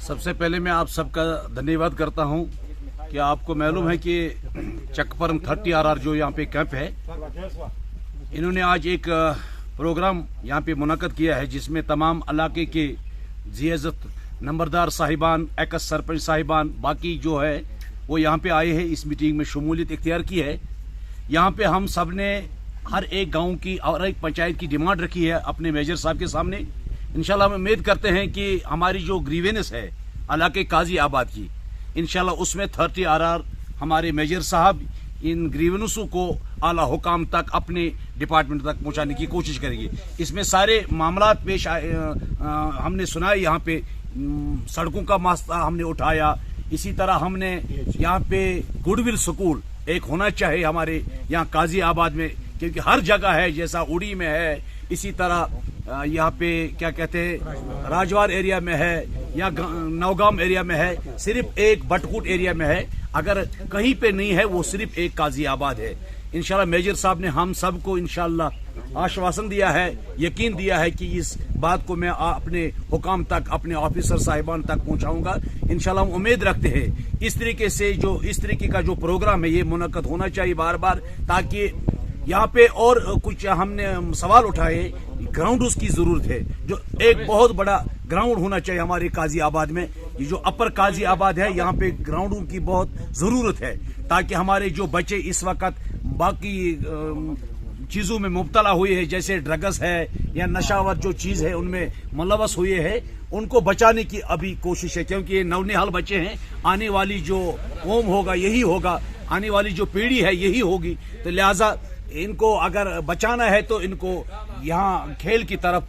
सबसे पहले मैं आप सबका धन्यवाद करता हूं कि आपको मालूम है कि चकपरम 30 RR जो यहाँ पे कैंप है, इन्होंने आज एक प्रोग्राम यहाँ पे मुनक़द किया है जिसमें तमाम इलाके के ज़ियाज़त नंबरदार साहिबान, एक्स सरपंच साहिबान, बाकी जो है वो यहाँ पे आए हैं। इस मीटिंग में शमूलियत इख्तियार की है। यहाँ पे हम सब ने हर एक गांव की और एक पंचायत की डिमांड रखी है अपने मेजर साहब के सामने। इंशाल्लाह हम उम्मीद करते हैं कि हमारी जो ग्रीवेंस है इलाके काजी आबाद की, इंशाल्लाह उसमें 30 RR हमारे मेजर साहब इन ग्रीवेंसों को आला हुकाम तक अपने डिपार्टमेंट तक पहुंचाने की कोशिश करेंगे। इसमें सारे मामला पेश हमने सुना है। यहाँ पे सड़कों का मसला हमने उठाया। इसी तरह हमने यहाँ पे गुडविल स्कूल एक होना चाहिए हमारे यहाँ काजी आबाद में, क्योंकि हर जगह है, जैसा उड़ी में है, इसी तरह यहाँ पे क्या कहते हैं राजवार एरिया में है या नौगाम एरिया में है, सिर्फ एक बटकूट एरिया में है। अगर कहीं पे नहीं है वो सिर्फ एक काजी आबाद है। इंशाल्लाह मेजर साहब ने हम सबको इंशाल्लाह आश्वासन दिया है, यकीन दिया है कि इस बात को मैं अपने हुकाम तक, अपने ऑफिसर साहिबान तक पहुंचाऊंगा। इंशाल्लाह हम उम्मीद रखते हैं इस तरीके का जो प्रोग्राम है ये मुनक़द होना चाहिए बार बार, ताकि यहाँ पे और कुछ हमने सवाल उठाए। ग्राउंड उसकी जरूरत है, जो एक बहुत बड़ा ग्राउंड होना चाहिए हमारे काजी आबाद में। ये जो अपर काजी आबाद है यहाँ पे ग्राउंडों की बहुत जरूरत है, ताकि हमारे जो बच्चे इस वक्त बाकी चीजों में मुब्तला हुए हैं, जैसे ड्रग्स है या नशावर जो चीज है उनमें मुलवस हुए हैं, उनको बचाने की अभी कोशिश है। क्योंकि ये नौनिहाल बच्चे हैं, आने वाली जो कौम होगा यही होगा, आने वाली जो पीढ़ी है यही होगी। तो लिहाजा इनको अगर बचाना है तो इनको यहाँ खेल की तरफ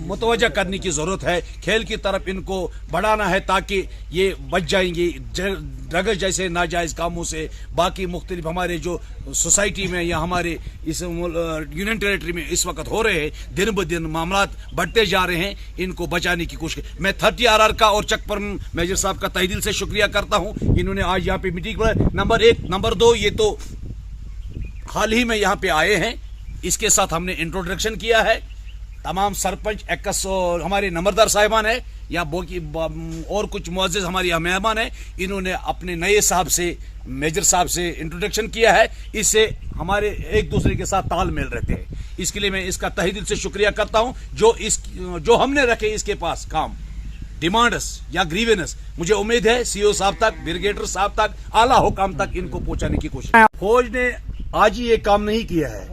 मुतवज्जा करने की जरूरत है। खेल की तरफ इनको बढ़ाना है ताकि ये बच जाएंगे ड्रग्स जैसे नाजायज कामों से। बाकी मुख्तलिफ हमारे जो सोसाइटी में या हमारे इस यूनियन टेरेटरी में इस वक्त हो रहे हैं, दिन ब दिन मामला बढ़ते जा रहे हैं, इनको बचाने की कोशिश। मैं 30 RR का और चकपरम मेजर साहब का तहे दिल से शुक्रिया करता हूँ। इन्होंने आज यहाँ पे मीटिंग बुलाई। नंबर 1, नंबर 2, ये तो हाल ही में यहाँ पे आए हैं, इसके साथ हमने इंट्रोडक्शन किया है। तमाम सरपंच, एक्स और हमारे नंबरदार साहिबान है या और कुछ मुअज़्ज़िज़ हमारे यहाँ मेहमान है, इन्होंने अपने नए साहब से, मेजर साहब से इंट्रोडक्शन किया है। इससे हमारे एक दूसरे के साथ तालमेल रहते हैं। इसके लिए मैं इसका तहे दिल से शुक्रिया करता हूँ। जो हमने रखे इसके पास काम, डिमांड्स या ग्रीवेंस, मुझे उम्मीद है CO साहब तक, ब्रिगेडियर साहब तक, आला हुकाम तक इनको पहुंचाने की कोशिश। फौज ने आज ही ये काम नहीं किया है।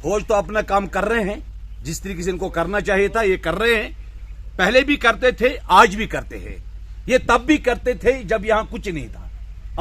फौज तो अपना काम कर रहे हैं, जिस तरीके से इनको करना चाहिए था ये कर रहे हैं। पहले भी करते थे, आज भी करते हैं। ये तब भी करते थे जब यहाँ कुछ नहीं था।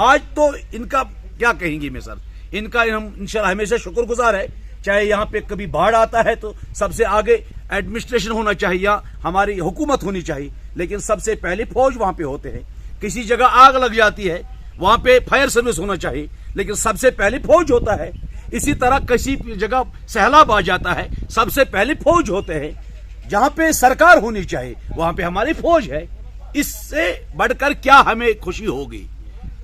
आज तो इनका क्या कहेंगे मैं सर, इनका हम इंशाल्लाह हमेशा शुक्रगुजार है। चाहे यहाँ पे कभी बाढ़ आता है तो सबसे आगे एडमिनिस्ट्रेशन होना चाहिए या हमारी हुकूमत होनी चाहिए, लेकिन सबसे पहले फौज वहां पे होते हैं। किसी जगह आग लग जाती है, वहां पे फायर सर्विस होना चाहिए, लेकिन सबसे पहले फौज होता है। इसी तरह किसी जगह सैलाब आ जाता है, सबसे पहले फौज होते हैं। जहां पे सरकार होनी चाहिए वहां पे हमारी फौज है। इससे बढ़कर क्या हमें खुशी होगी।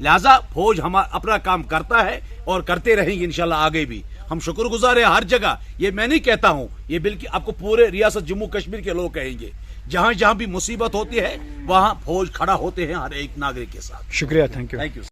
लिहाजा फौज हमारा अपना काम करता है और करते रहेंगे इंशाल्लाह आगे भी। हम शुक्रगुजार है हर जगह, ये मैं नहीं कहता हूं, ये बल्कि आपको पूरे रियासत जम्मू कश्मीर के लोग कहेंगे। जहां जहां भी मुसीबत होती है वहां फौज खड़ा होते हैं हर एक नागरिक के साथ। शुक्रिया, थैंक यू।